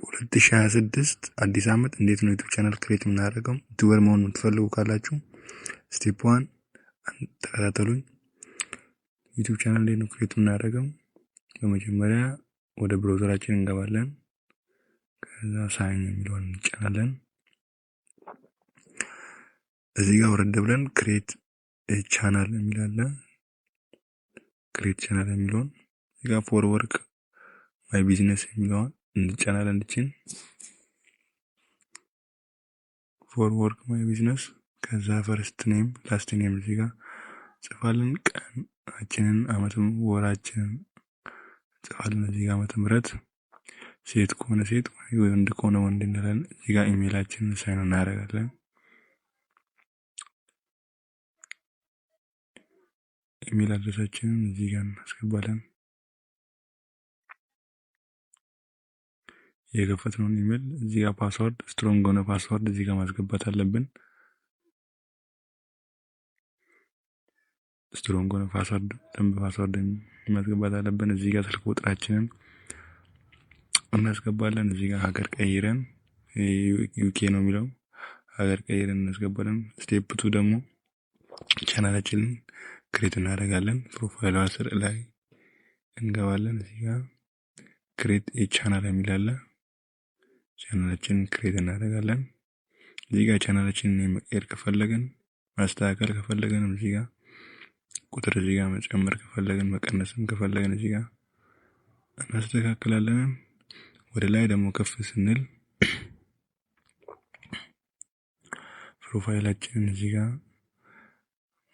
2026 አዲስ አመት እንዴት ነው ዩቲዩብ ቻናል ክሬት የምናደርገው? ዩቲዩበር መሆን የምትፈልጉ ካላችሁ ስቴፕ 1 ተከታተሉኝ። ዩቲዩብ ቻናል እንዴት ነው ክሬት የምናደርገው? በመጀመሪያ ወደ ብራውዘራችን እንገባለን። ከዛ ሳይን የሚለውን እንጫናለን። እዚህ ጋር ወረድ ብለን ክሬት ቻናል የሚላለን ክሬት ቻናል የሚለውን እዚህ ጋር ፎር ወርክ ማይ ቢዝነስ የሚለውን እንጫናለን። እንድችን ፎር ወርክ ማይ ቢዝነስ ከዛ ፈርስት ኔም ላስት ኔም እዚህ ጋር ጽፋለን። ቀናችንን አመቱን ወራችንን ጽፋለን። እዚህ ጋር ዓመተ ምህረት ሴት ከሆነ ሴት ወንድ ከሆነ ወንድ እንላለን። እዚህ ጋር ኢሜይላችንን ሳይን እናደርጋለን። ኢሜል አድሬሳችንን እዚህ ጋር እናስገባለን። የከፈትነውን ኢሜል እዚህ ጋር ፓስወርድ ስትሮንግ ሆነ ፓስወርድ እዚህ ጋር ማስገባት አለብን። ስትሮንግ ሆነ ፓስወርድ ደንብ ፓስወርድ ማስገባት አለብን። እዚህ ጋር ስልክ ቁጥራችንን እናስገባለን። እዚህ ጋር ሀገር ቀይረን ዩኬ ነው የሚለው ሀገር ቀይረን እናስገባለን። ስቴፕ 2 ደግሞ ቻናላችንን ክሬት እናደርጋለን። ፕሮፋይል ስር ላይ እንገባለን። እዚህ ጋር ክሬት ቻናል የሚል አለ። ቻናላችንን ክሬት እናደርጋለን። እዚህ ጋር ቻናላችንን መቀየር ከፈለግን ማስተካከል ከፈለግን እዚህ ጋር ቁጥር እዚህ ጋር መጨመር ከፈለግን መቀነስም ከፈለግን እዚህ ጋር እናስተካክላለን። ወደ ላይ ደግሞ ከፍ ስንል ፕሮፋይላችንን እዚህ ጋር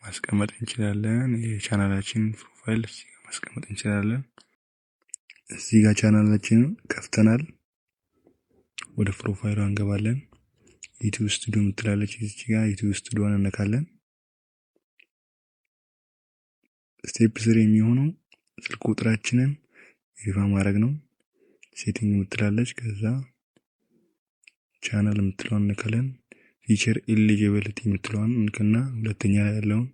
ማስቀመጥ እንችላለን። የቻናላችን ፕሮፋይል እዚህ ጋር ማስቀመጥ እንችላለን። እዚህ ጋር ቻናላችንን ከፍተናል። ወደ ፕሮፋይሉ እንገባለን። ዩቲዩብ ስቱዲዮ ምትላለች እዚህ ጋር ዩቲዩብ ስቱዲዮን እንነካለን። ስቴፕ 3 የሚሆነው ስልክ ቁጥራችንን ቬሪፋይ ማድረግ ነው። ሴቲንግ ምትላለች ከዛ ቻናል ምትለውን እንነካለን። ፊቸር ኤሊጂቢሊቲ ምትለውን እንከና ሁለተኛ ላይ ያለውን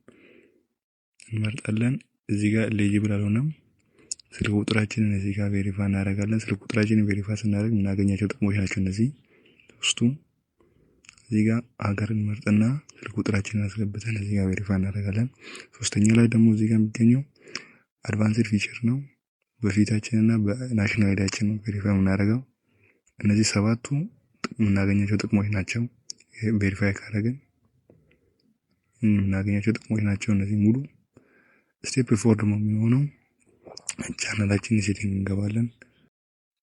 እንመርጣለን። እዚህ ጋር ኤሊጂብል አልሆነም። ስልክ ቁጥራችንን እዚህ ጋር ቬሪፋይ እናደርጋለን። ስልክ ቁጥራችንን ቬሪፋይ ስናደርግ የምናገኛቸው ጥቅሞች ናቸው እነዚህ ሶስቱ። እዚህ ጋር ሀገር እንመርጥና ስልክ ቁጥራችንን አስገብተን እዚህ ጋር ቬሪፋይ እናደርጋለን። ሶስተኛ ላይ ደግሞ እዚህ ጋር የሚገኘው አድቫንስድ ፊቸር ነው። በፊታችንና በናሽናል አይዲያችን ነው ቬሪፋይ የምናደርገው። እነዚህ ሰባቱ የምናገኛቸው ጥቅሞች ናቸው። ቬሪፋይ ካደረግን የምናገኛቸው ጥቅሞች ናቸው እነዚህ ሙሉ። ስቴፕ 4 ደግሞ የሚሆነው ቻናላችን ሴቲንግ እንገባለን።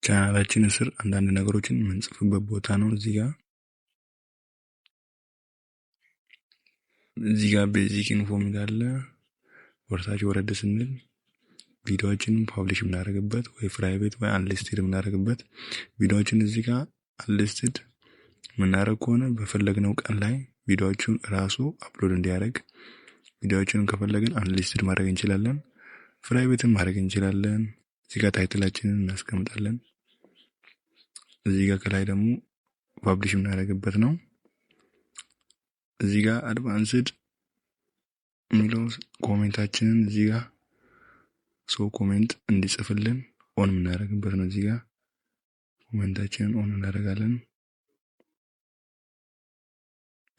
ቻናላችን ስር አንዳንድ ነገሮችን የምንጽፍበት ቦታ ነው። እዚህ ጋር ቤዚክ ኢንፎ ይላል። ወርታች ወረድ ስንል ቪዲዮዎችንን ፐብሊሽ የምናደርግበት ወይ ፕራይቬት ወይ አንሊስትድ የምናደርግበት ቪዲዮዎችን እዚህ ጋር አንሊስትድ የምናደርግ ከሆነ በፈለግነው ቀን ላይ ቪዲዮዎቹን ራሱ አፕሎድ እንዲያደርግ፣ ቪዲዮዎቹን ከፈለግን አንሊስትድ ማድረግ እንችላለን። ፕራይቬትን ማድረግ እንችላለን። እዚህ ጋር ታይትላችንን እናስቀምጣለን። እዚህ ጋር ከላይ ደግሞ ፐብሊሽ የምናደርግበት ነው። እዚህ ጋር አድቫንስድ የሚለው ኮሜንታችንን እዚህ ጋር ሰው ኮሜንት እንዲጽፍልን ኦን የምናደርግበት ነው። እዚህ ጋር ኮሜንታችንን ኦን እናደርጋለን።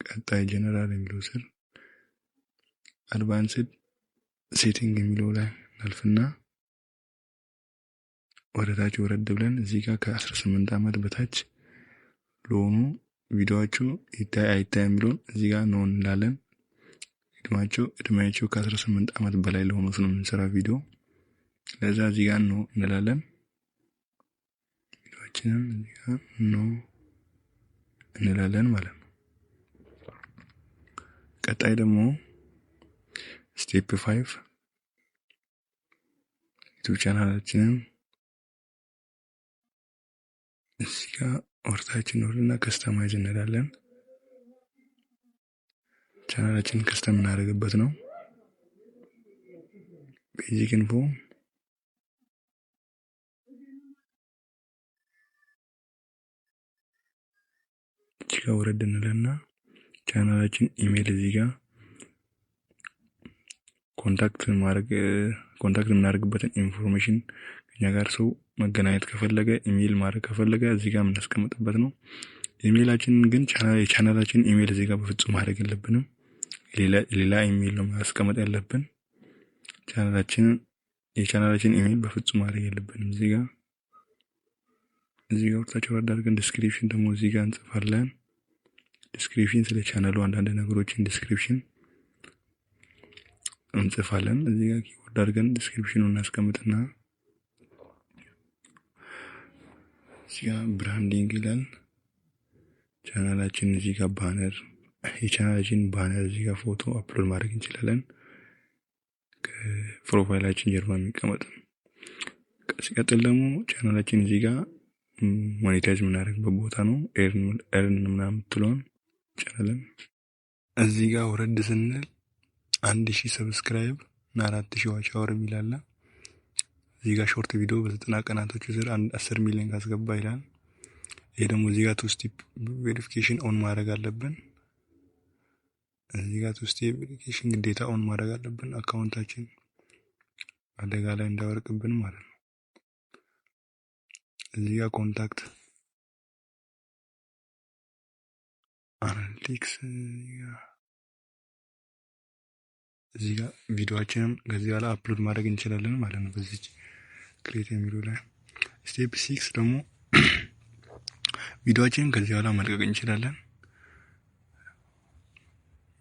ቀጣይ ጀነራል የሚለው ስር አድቫንስድ ሴቲንግ የሚለው ላይ እናልፍና ወደታች ወረድ ብለን እዚህ ጋር ከ18 ዓመት በታች ለሆኑ ቪዲዮዎቹ ይታይ አይታይ የሚለውን እዚህ ጋር ነው እንላለን። እድሜያቸው ከ18 ዓመት በላይ ለሆኑ ነው የምንሰራ ቪዲዮ። ለዛ እዚህ ጋር ነው እንላለን። ቪዲዮዎችንን እዚህ ጋር ነው እንላለን ማለት ነው። ቀጣይ ደግሞ ስቴፕ 5 ዩቲዩብ ቻናላችንን እዚህ ጋር ወርታችን ወርድና ከስተማይዝ እንላለን። ቻናላችንን ከስተም እናደርግበት ነው። ቤዚክ ኢንፎ እዚህ ጋር ወረድ እንልና ቻናላችን ኢሜል እዚህ ጋር ኮንታክት የምናደርግበትን ኢንፎርሜሽን እኛ ጋር ሰው መገናኘት ከፈለገ ኢሜል ማድረግ ከፈለገ እዚህ ጋር የምናስቀምጥበት ነው። ኢሜላችንን ግን የቻናላችን ኢሜል እዚህ ጋር በፍጹም ማድረግ የለብንም። ሌላ ኢሜል ነው ማስቀመጥ ያለብን። የቻናላችን ኢሜል በፍጹም ማድረግ የለብንም። እዚህ ጋር ወርታች ወርድ አድርገን ዲስክሪፕሽን ደግሞ እዚህ ጋር እንጽፋለን። ዲስክሪፕሽን ስለ ቻናሉ አንዳንድ ነገሮችን ዲስክሪፕሽን እንጽፋለን። እዚህ ጋር ኪወርድ አድርገን ዲስክሪፕሽኑን እናስቀምጥና እዚህ ጋር ብራንዲንግ ይላል። ቻናላችን እዚህ ጋር ባነር፣ የቻናላችን ባነር እዚህ ጋር ፎቶ አፕሎድ ማድረግ እንችላለን። ከፕሮፋይላችን ጀርባ የሚቀመጥ። ሲቀጥል ደግሞ ቻናላችን እዚህ ጋር ሞኔታይዝ የምናደርግበት ቦታ ነው። ኤርን ምናምን ትለውን እንችላለን። እዚህ ጋር ወረድ ስንል 1000 ሰብስክራይብ እና 4000 ዋች አወር የሚላል። እዚህ ጋር ሾርት ቪዲዮ በ90 ቀናቶች ውስጥ 10 ሚሊዮን ካስገባ ይላል። ይሄ ደግሞ እዚህ ጋር 2 ስቴፕ ቬሪፊኬሽን ኦን ማድረግ አለብን። እዚህ ጋር 2 ስቴፕ ቬሪፊኬሽን ግዴታ ኦን ማድረግ አለብን፣ አካውንታችን አደጋ ላይ እንዳይወድቅብን ማለት ነው። እዚህ ጋር ኮንታክት አናሊቲክስ፣ እዚህ ጋር ቪዲዮአችንን ከዚህ በኋላ አፕሎድ ማድረግ እንችላለን ማለት ነው። በዚህ ክሬት የሚሉ ላይ ስቴፕ 6 ደግሞ ቪዲዮአችንን ከዚህ በኋላ መልቀቅ እንችላለን።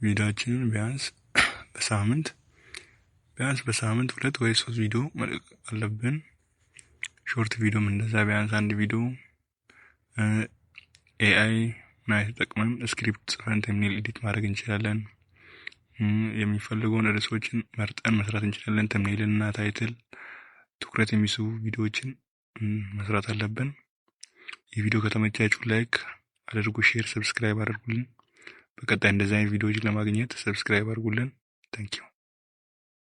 ቪዲዮአችንን ቢያንስ በሳምንት 2 ወይ 3 ቪዲዮ መልቀቅ አለብን። ሾርት ቪዲዮም እንደዛ ቢያንስ 1 ቪዲዮ ኤአይ ተጠቅመን ስክሪፕት ጽፈን ተምኔል ኤዲት ማድረግ እንችላለን። የሚፈልገውን ርዕሶችን መርጠን መስራት እንችላለን። ተምኔልና ታይትል ትኩረት የሚስቡ ቪዲዮዎችን መስራት አለብን። የቪዲዮ ከተመቻችሁ ላይክ አድርጉ፣ ሼር፣ ሰብስክራይብ አድርጉልን። በቀጣይ እንደዚህ አይነት ቪዲዮዎችን ለማግኘት ሰብስክራይብ አድርጉልን። ታንኪዩ